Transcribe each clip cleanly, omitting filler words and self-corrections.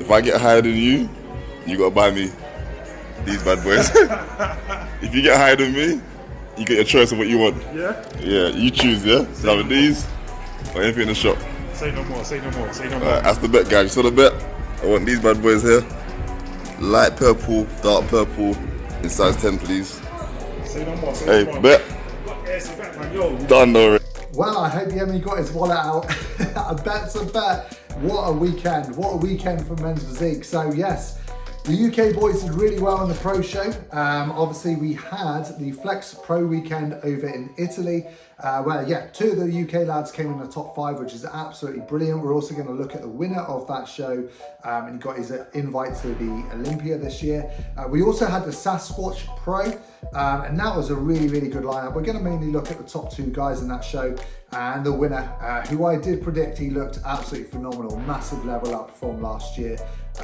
If I get higher than you, you gotta buy me these bad boys. If you get higher than me, you get your choice of what you want. Yeah? Yeah, you choose, yeah? So no these or anything in the shop. Say no more, say no more, say no more. That's the bet, guys. You saw the bet? I want these bad boys here. Light purple, dark purple, in size 10, please. Say no more, say no more. Hey, bet. Done already. Well, I hope Yemi got his wallet out. A bet's a bet. What a weekend. What a weekend for Men's Physique. So yes, the UK boys did really well in the Pro Show. Obviously, we had the Flex Pro weekend over in Italy, where, yeah, 2 of the UK lads came in the top 5, which is absolutely brilliant. We're also going to look at the winner of that show, and he got his invite to the Olympia this year. We also had the Sasquatch Pro, and that was a really, really good lineup. We're going to mainly look at the top 2 guys in that show, and the winner, who I did predict, he looked absolutely phenomenal. Massive level up from last year.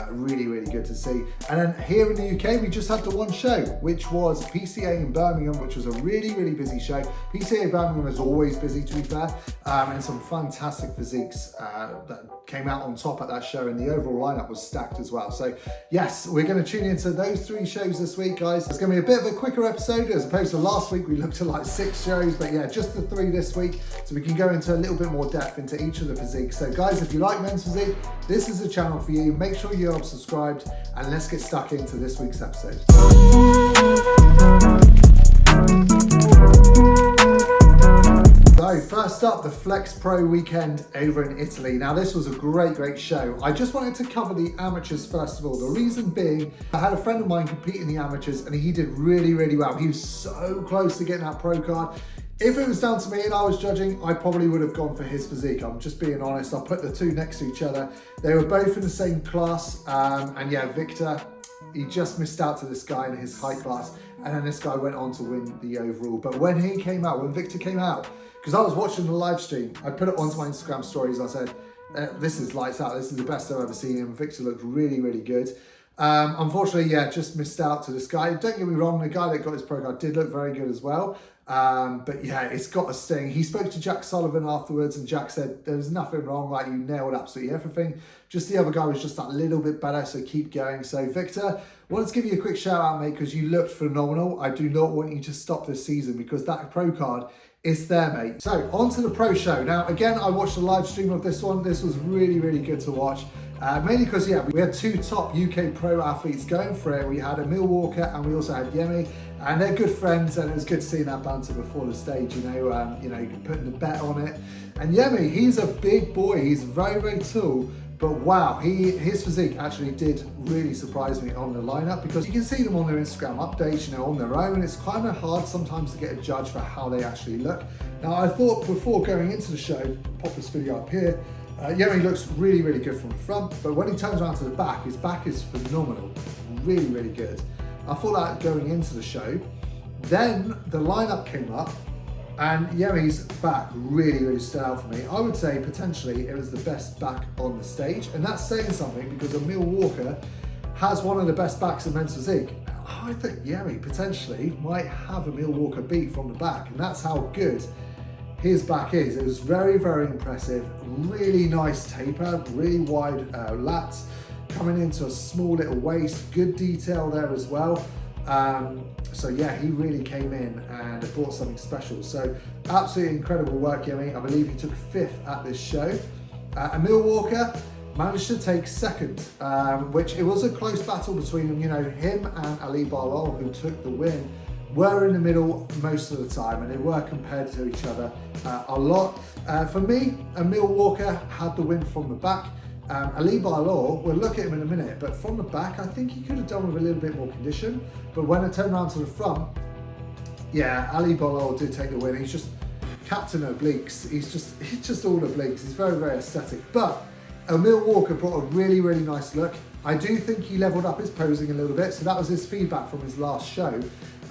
Really, really good to see. And then here in the UK, we just had the one show, which was PCA in Birmingham, which was a really, really busy show. PCA Birmingham is always busy, to be fair, and some fantastic physiques that came out on top at that show, and the overall lineup was stacked as well. So yes, we're going to tune into those 3 shows this week, guys. It's going to be a bit of a quicker episode as opposed to last week. We looked at like 6 shows, but yeah, just the 3 this week, so we can go into a little bit more depth into each of the physiques. So guys, if you like Men's Physique, this is a channel for you. Make sure you're subscribed, and let's get stuck into this week's episode. So first up, the Flex Pro weekend over in Italy. Now this was a great show. I just wanted to cover the amateurs first of all. The reason being, I had a friend of mine compete in the amateurs and he did really, really well. He was so close to getting that pro card. If it was down to me and I was judging, I probably would have gone for his physique. I'm just being honest. I'll put the 2 next to each other. They were both in the same class. And yeah, Victor, he just missed out to this guy in his height class. And then this guy went on to win the overall. But when he came out, when Victor came out, because I was watching the live stream, I put it onto my Instagram stories. I said, this is lights out. This is the best I've ever seen him. Victor looked really, really good. Unfortunately, yeah, just missed out to this guy. Don't get me wrong, the guy that got his pro card did look very good as well. But yeah, it's got a sting. He spoke to Jack Sullivan afterwards, and Jack said there was nothing wrong, like you nailed absolutely everything. Just the other guy was just that little bit better, so keep going. So Victor, wanted to give you a quick shout out, mate, because you looked phenomenal. I do not want you to stop this season because that pro card is there, mate. So on to the Pro Show. Now, again, I watched the live stream of this one. This was really, really good to watch. Mainly because, yeah, we had 2 top UK pro athletes going for it. We had Emil Walker and we also had Yemi, and they're good friends, and it was good seeing that banter before the stage, you know, putting the bet on it. And Yemi, he's a big boy. He's very, very tall. But wow, his physique actually did really surprise me on the lineup, because you can see them on their Instagram updates, you know, on their own. It's kind of hard sometimes to get a judge for how they actually look. Now, I thought before going into the show, pop this video up here, Yemi looks really, really good from the front, but when he turns around to the back, his back is phenomenal, really, really good. I thought that going into the show. Then the lineup came up, and Yemi's back really, really stood out for me. I would say potentially it was the best back on the stage, and that's saying something because Emil Walker has one of the best backs in Men's Physique. I think Yemi potentially might have Emil Walker beat from the back, and that's how good his back is. It was very, very impressive. Really nice taper, really wide lats, coming into a small little waist, good detail there as well. So yeah, he really came in and brought something special. So absolutely incredible work, Yemi. I believe he took 5th at this show. Emil Walker managed to take 2nd, which it was a close battle between them. You know, him and Ali Barlow, who took the win, were in the middle most of the time, and they were compared to each other a lot. For me, Emil Walker had the win from the back. Ali Barlow, we'll look at him in a minute, but from the back, I think he could have done with a little bit more condition. But when I turned around to the front, yeah, Ali Barlow did take the win. He's just captain obliques. He's just all obliques. He's very, very aesthetic. But Emil Walker brought a really, really nice look. I do think he leveled up his posing a little bit. So that was his feedback from his last show,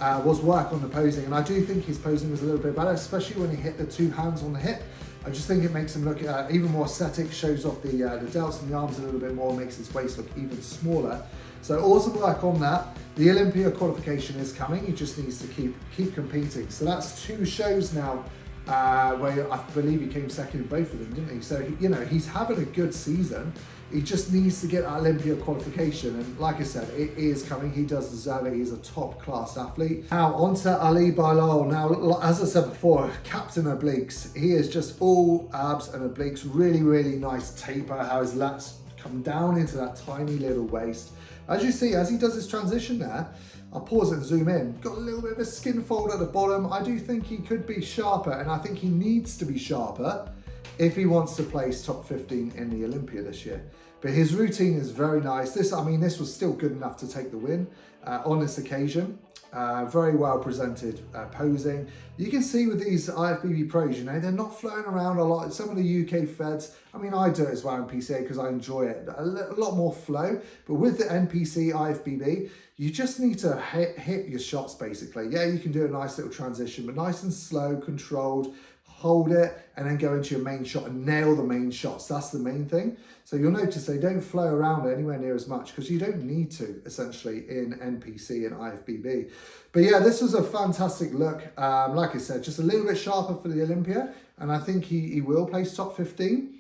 was work on the posing. And I do think his posing was a little bit better, especially when he hit the 2 hands on the hip. I just think it makes him look even more aesthetic, shows off the delts and the arms a little bit more, makes his waist look even smaller. So awesome work on that. The Olympia qualification is coming. He just needs to keep competing. So that's 2 shows now where I believe he came second in both of them, didn't he? So, you know, he's having a good season. He just needs to get that Olympia qualification. And like I said, it is coming. He does deserve it. He's a top class athlete. Now, on to Ali Bilal. Now, as I said before, captain obliques. He is just all abs and obliques. Really, really nice taper. How his lats come down into that tiny little waist. As you see, as he does his transition there, I'll pause it and zoom in. Got a little bit of a skin fold at the bottom. I do think he could be sharper, and I think he needs to be sharper if he wants to place top 15 in the Olympia this year. But his routine is very nice. This was still good enough to take the win on this occasion. Very well presented posing. You can see with these Ifbb pros, you know, they're not floating around a lot. Some of the UK feds, I mean, I do it as well in PCA because I enjoy it. A lot more flow. But with the NPC Ifbb, you just need to hit your shots basically. Yeah, you can do a nice little transition, but nice and slow, controlled. Hold it and then go into your main shot and nail the main shots. That's the main thing. So you'll notice they don't flow around anywhere near as much because you don't need to, essentially, in NPC and Ifbb. But yeah, this was a fantastic look. Like I said, just a little bit sharper for the Olympia, and I think he will place top 15.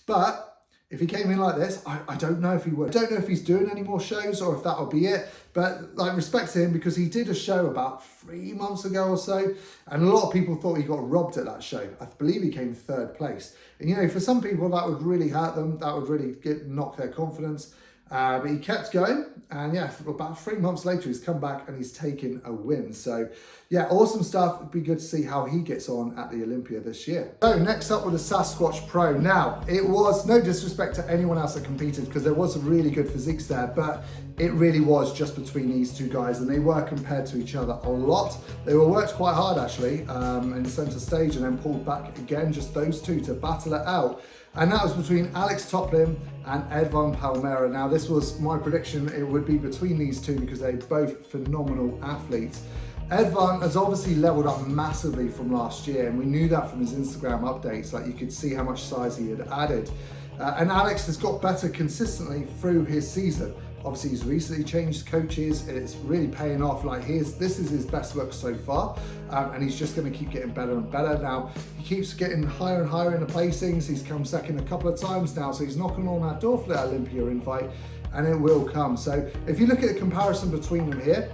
But if he came in like this, I don't know if he would. I don't know if he's doing any more shows or if that'll be it. But like, respect to him because he did a show about 3 months ago or so. And a lot of people thought he got robbed at that show. I believe he came third place. And you know, for some people that would really hurt them. That would really knock their confidence. But he kept going, and yeah, about 3 months later, he's come back and he's taken a win. So yeah, awesome stuff. It'd be good to see how he gets on at the Olympia this year. So next up with the Sasquatch Pro. Now, it was no disrespect to anyone else that competed because there was some really good physiques there, but it really was just between these two guys, and they were compared to each other a lot. They were worked quite hard actually in centre stage and then pulled back again, just those two to battle it out. And that was between Alex Toplin and Edvan Palmera. Now, this was my prediction. It would be between these two because they're both phenomenal athletes. Edvan has obviously leveled up massively from last year, and we knew that from his Instagram updates. Like, you could see how much size he had added. And Alex has got better consistently through his season. Obviously, he's recently changed coaches. It's really paying off. Like, this is his best look so far, and he's just going to keep getting better and better. Now, he keeps getting higher and higher in the placings. He's come second a couple of times now, so he's knocking on that door for that Olympia invite, and it will come. So, if you look at the comparison between them here,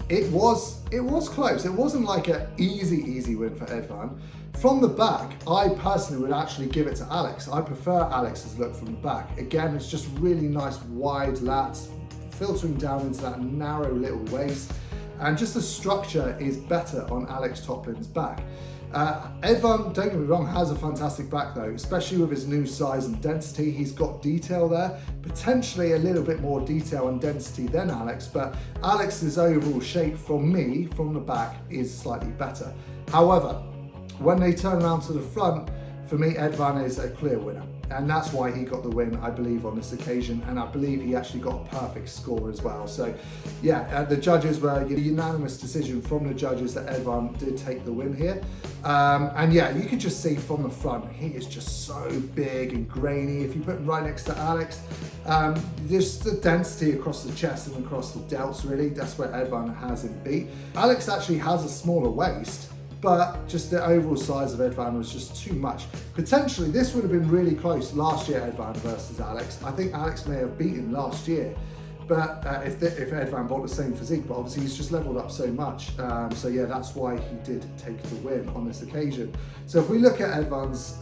it was close. It wasn't like an easy win for Edvan. From the back, I personally would actually give it to Alex. I prefer Alex's look from the back. Again, it's just really nice wide lats, filtering down into that narrow little waist, and just the structure is better on Alex Toplin's back. Edvan, don't get me wrong, has a fantastic back though, especially with his new size and density. He's got detail there, potentially a little bit more detail and density than Alex, but Alex's overall shape from the back is slightly better. However, when they turn around to the front, for me, Edvan is a clear winner. And that's why he got the win, I believe, on this occasion. And I believe he actually got a perfect score as well. So yeah, the judges were a unanimous decision from the judges that Edvan did take the win here. And yeah, you could just see from the front, he is just so big and grainy. If you put him right next to Alex, just the density across the chest and across the delts, really, that's where Edvan has him beat. Alex actually has a smaller waist, but just the overall size of Edvan was just too much. Potentially, this would have been really close last year, Edvan versus Alex. I think Alex may have beaten last year, but if Edvan bought the same physique, but obviously he's just leveled up so much. So yeah, that's why he did take the win on this occasion. So if we look at Edvan's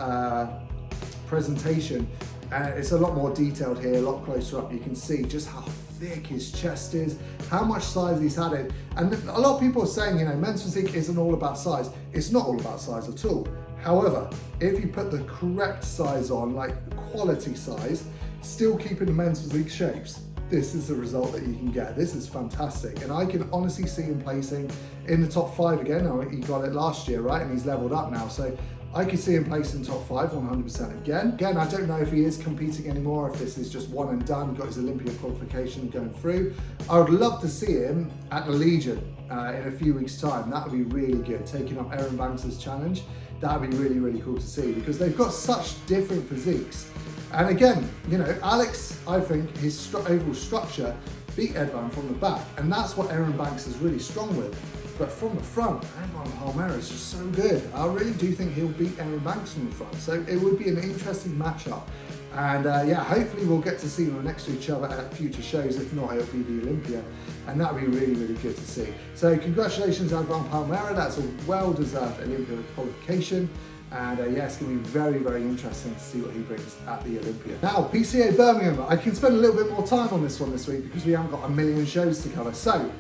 presentation, it's a lot more detailed here, a lot closer up. You can see just how thick his chest is, how much size he's added. And a lot of people are saying, you know, men's physique isn't all about size. It's not all about size at all. However, if you put the correct size on, like quality size, still keeping the men's physique shapes, this is the result that you can get. This is fantastic. And I can honestly see him placing in the top 5 again. Now, he got it last year, right? And he's leveled up now. So I could see him placing top 5 100% again. Again, I don't know if he is competing anymore, if this is just one and done, got his Olympia qualification going through. I would love to see him at the Legion in a few weeks' time. That would be really good, taking up Aaron Banks' challenge. That would be really, really cool to see because they've got such different physiques. And again, you know, Alex, I think his overall structure beat Edvan from the back, and that's what Aaron Banks is really strong with. but from the front, Adrian Palmera is just so good. I really do think he'll beat Aaron Banks from the front, so it would be an interesting matchup. And yeah, hopefully we'll get to see them next to each other at future shows. If not, it'll be the Olympia, and that would be really, really good to see. So congratulations, Adrian Palmera. That's a well-deserved Olympia qualification. And yeah, it's going to be very, very interesting to see what he brings at the Olympia. Now, PCA Birmingham. I can spend a little bit more time on this one this week because we haven't got a million shows to cover. So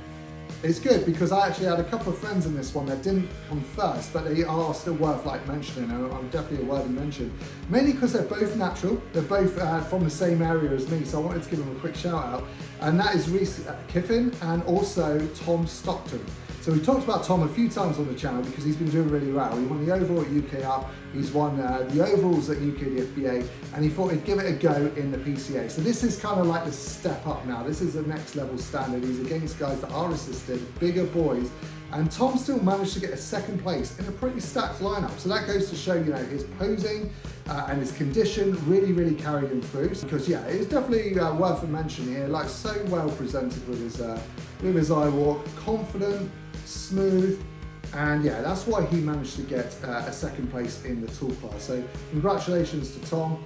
it's good because I actually had a couple of friends in this one that didn't come first, but they are still worth like mentioning, and I'm definitely a worthy mention. Mainly because they're both natural, they're both from the same area as me, so I wanted to give them a quick shout out. And that is Reese Kiffin and also Tom Stockton. So we talked about Tom a few times on the channel because he's been doing really well. He won the overall at UK Up, he's won the overalls at UK FBA, and he thought he'd give it a go in the PCA. So this is kind of like the step up now. This is the next level standard. He's against guys that are assisted, bigger boys, and Tom still managed to get a second place in a pretty stacked lineup. So that goes to show, you know, his posing and his condition really, really carried him through. Because yeah, it's definitely worth a mention here. Like so well presented with his eye walk, confident, smooth, and yeah, that's why he managed to get a second place in the tool class. So congratulations to Tom.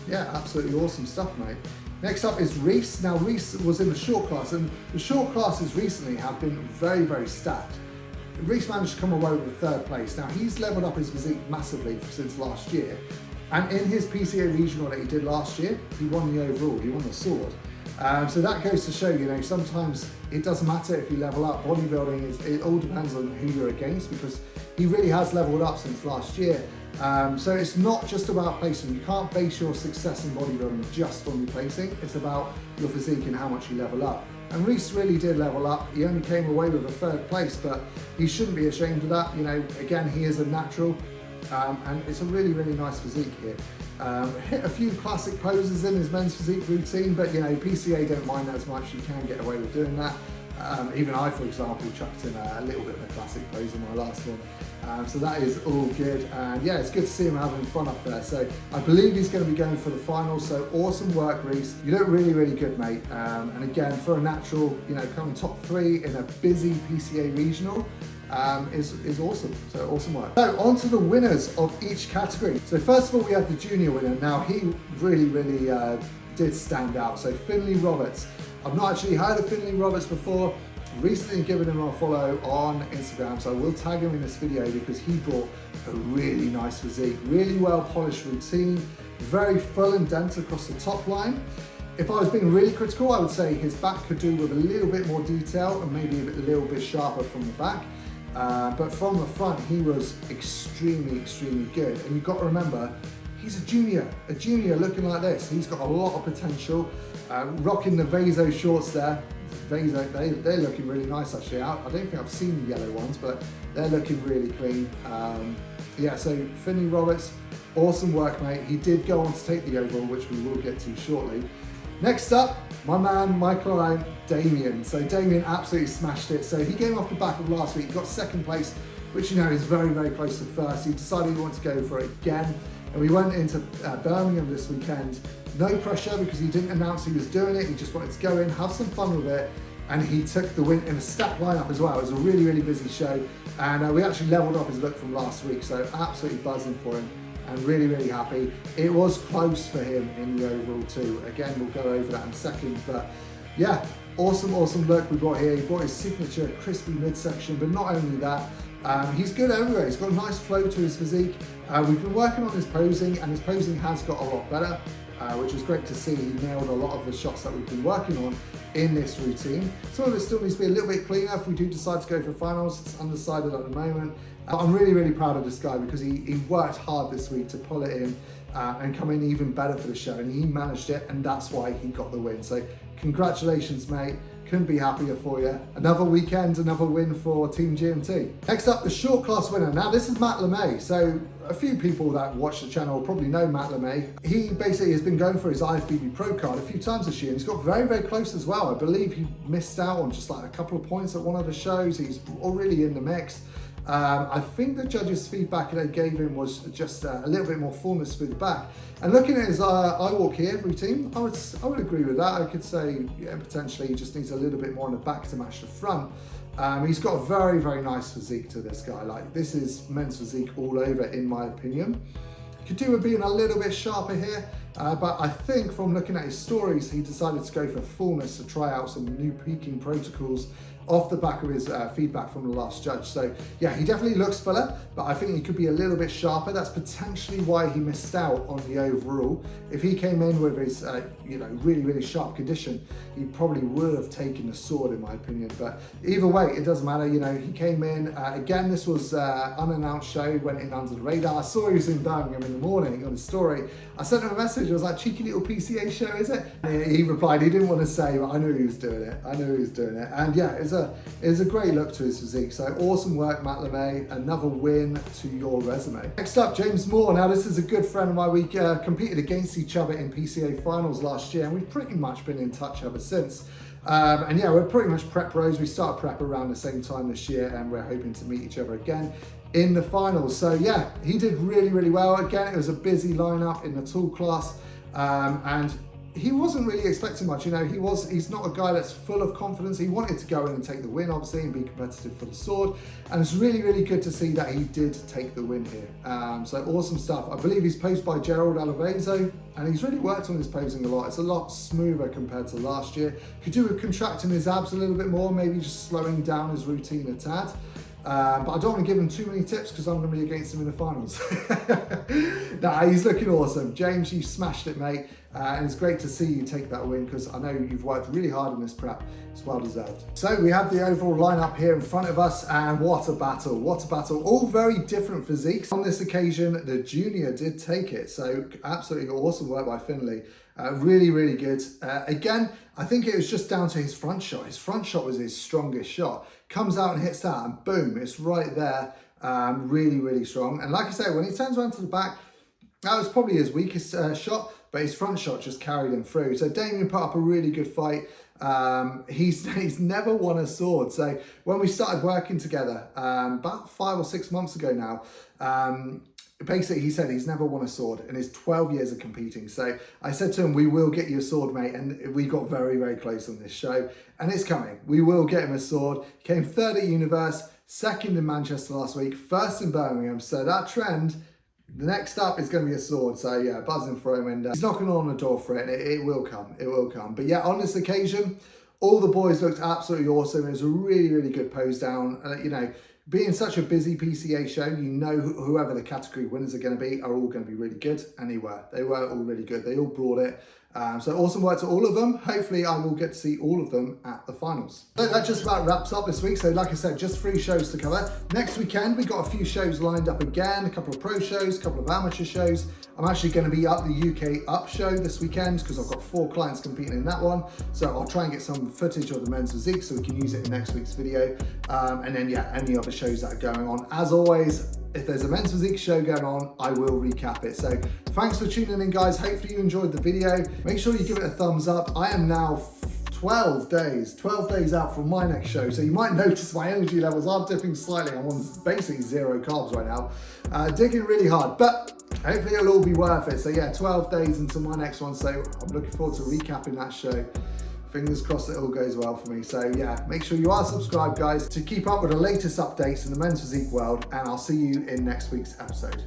Yeah, absolutely awesome stuff, mate. Next up is Reese. Now Reese was in the short class, and the short classes recently have been very, very stacked. Reese managed to come away with third place. Now he's leveled up his physique massively since last year, and in his PCA regional that he did last year, he won the overall, he won the sword. So that goes to show, you know, sometimes it doesn't matter if you level up. Bodybuilding, it all depends on who you're against, because he really has leveled up since last year. So it's not just about placing. You can't base your success in bodybuilding just on your placing. It's about your physique and how much you level up. And Reese really did level up. He only came away with a third place, but he shouldn't be ashamed of that. You know, again, he is a natural, and it's a really, really nice physique here. Hit a few classic poses in his men's physique routine, but you know, PCA don't mind that as much. You can get away with doing that. Even I, for example, chucked in a little bit of a classic pose in my last one. So that is all good. And yeah, it's good to see him having fun up there. So I believe he's going to be going for the finals. So awesome work, Reese. You look really, really good, mate. And again, for a natural, you know, coming top 3 in a busy PCA regional, is awesome. So awesome work. So on to the winners of each category. So first of all, we have the junior winner. Now he really, really did stand out. So Finley Roberts. I've not actually heard of Finley Roberts before. Recently given him a follow on Instagram, so I will tag him in this video because he brought a really nice physique, really well polished routine, very full and dense across the top line. If I was being really critical, I would say his back could do with a little bit more detail and maybe a little bit sharper from the back. But from the front, he was extremely, extremely good. And you've got to remember, he's a junior looking like this. He's got a lot of potential. Rocking the Vaso shorts there. Vaso, they're looking really nice actually. I don't think I've seen the yellow ones, but they're looking really clean. Yeah, so Finley Roberts, awesome work, mate. He did go on to take the overall, which we will get to shortly. Next up, my man, my client, Damien. So Damien absolutely smashed it. So he came off the back of last week, got second place, which you know is very, very close to first. He decided he wanted to go for it again. And we went into Birmingham this weekend. No pressure because he didn't announce he was doing it. He just wanted to go in, have some fun with it. And he took the win in a stacked lineup as well. It was a really, really busy show. And we actually leveled up his look from last week. So absolutely buzzing for him and really, really happy. It was close for him in the overall too. Again, we'll go over that in a second. But yeah, awesome, awesome look we brought here. He brought his signature crispy midsection, but not only that, he's good everywhere. He's got a nice flow to his physique. We've been working on his posing, and his posing has got a lot better, which is great to see. He nailed a lot of the shots that we've been working on in this routine. Some of it still needs to be a little bit cleaner if we do decide to go for finals. It's undecided at the moment. I'm really, really proud of this guy because he worked hard this week to pull it in and come in even better for the show, and he managed it, and that's why he got the win. So congratulations, mate. Couldn't be happier for you. Another weekend, another win for Team GMT. Next up, the short class winner. Now this is Matt LeMay. So a few people that watch the channel probably know Matt LeMay. He basically has been going for his Ifbb Pro card a few times this year, and he's got very, very close as well. I believe he missed out on just like a couple of points at one of the shows. He's already in the mix. I think the judges' feedback they gave him was just a little bit more fullness through the back. And looking at his I walk here routine, I would agree with that. I could say yeah, potentially he just needs a little bit more on the back to match the front. He's got a very, very nice physique to this guy. Like, this is men's physique all over, in my opinion. Could do with being a little bit sharper here, but I think from looking at his stories, he decided to go for fullness to try out some new peaking protocols off the back of his feedback from the last judge. So yeah, he definitely looks fuller, but I think he could be a little bit sharper. That's potentially why he missed out on the overall. If he came in with his you know, really, really sharp condition, he probably would have taken the sword, in my opinion. But either way, it doesn't matter. You know, he came in, again, this was unannounced show, went in under the radar. I saw he was in Birmingham in the morning on his story. I sent him a message, I was like, cheeky little PCA show, is it? And he replied, he didn't want to say, but I knew he was doing it. I knew he was doing it. And yeah, it was a great look to his physique. So awesome work, Matt LeMay. Another win to your resume. Next up, James Moore. Now, this is a good friend of mine. We competed against each other in PCA finals last year, and we've pretty much been in touch ever since. And yeah, we're pretty much prep bros. We started prep around the same time this year, and we're hoping to meet each other again in the finals. So yeah, he did really, really well. Again, it was a busy lineup in the tool class, and he wasn't really expecting much. You know, he's not a guy that's full of confidence. He wanted to go in and take the win, obviously, and be competitive for the sword. And it's really, really good to see that he did take the win here. So awesome stuff. I believe he's posed by Gerald Alavezo, and he's really worked on his posing a lot. It's a lot smoother compared to last year. Could do with contracting his abs a little bit more, maybe just slowing down his routine a tad. But I don't want to give him too many tips because I'm going to be against him in the finals. Nah, he's looking awesome. James, you smashed it, mate. And it's great to see you take that win because I know you've worked really hard in this prep. It's well deserved. So we have the overall lineup here in front of us, and what a battle, what a battle. All very different physiques. On this occasion, the junior did take it. So absolutely awesome work by Finley. Really, really good. Again, I think it was just down to his front shot. His front shot was his strongest shot. Comes out and hits that, and boom, it's right there. Really, really strong. And like I say, when he turns around to the back, that was probably his weakest shot, but his front shot just carried him through. So Damien put up a really good fight. He's never won a sword. So when we started working together, about 5 or 6 months ago now, basically he said he's never won a sword in his 12 years of competing. So I said to him, we will get you a sword, mate. And we got very, very close on this show, and it's coming. We will get him a sword. He came third at Universe, second in Manchester last week, first in Birmingham. So that trend, the next up is going to be a sword. So yeah, buzzing for him, and he's knocking on the door for it, and it will come, it will come. But yeah, on this occasion, all the boys looked absolutely awesome. It was a really, really good pose down. You know, being such a busy PCA show, you know whoever the category winners are going to be are all going to be really good, and they were all really good. They all brought it. So awesome work to all of them. Hopefully I will get to see all of them at the finals. So that just about wraps up this week. So like I said, just 3 shows to cover. Next weekend, we got a few shows lined up again, a couple of pro shows, a couple of amateur shows. I'm actually going to be up the UK Up show this weekend because I've got 4 clients competing in that one. So I'll try and get some footage of the men's physique so we can use it in next week's video. And then yeah, any other shows that are going on. As always, if there's a men's physique show going on, I will recap it. So thanks for tuning in, guys. Hopefully you enjoyed the video. Make sure you give it a thumbs up. I am now 12 days out from my next show. So you might notice my energy levels are dipping slightly. I'm on basically 0 carbs right now. Digging really hard, but hopefully it'll all be worth it. So yeah, 12 days until my next one. So I'm looking forward to recapping that show. Fingers crossed it all goes well for me. So yeah, make sure you are subscribed, guys, to keep up with the latest updates in the men's physique world, and I'll see you in next week's episode.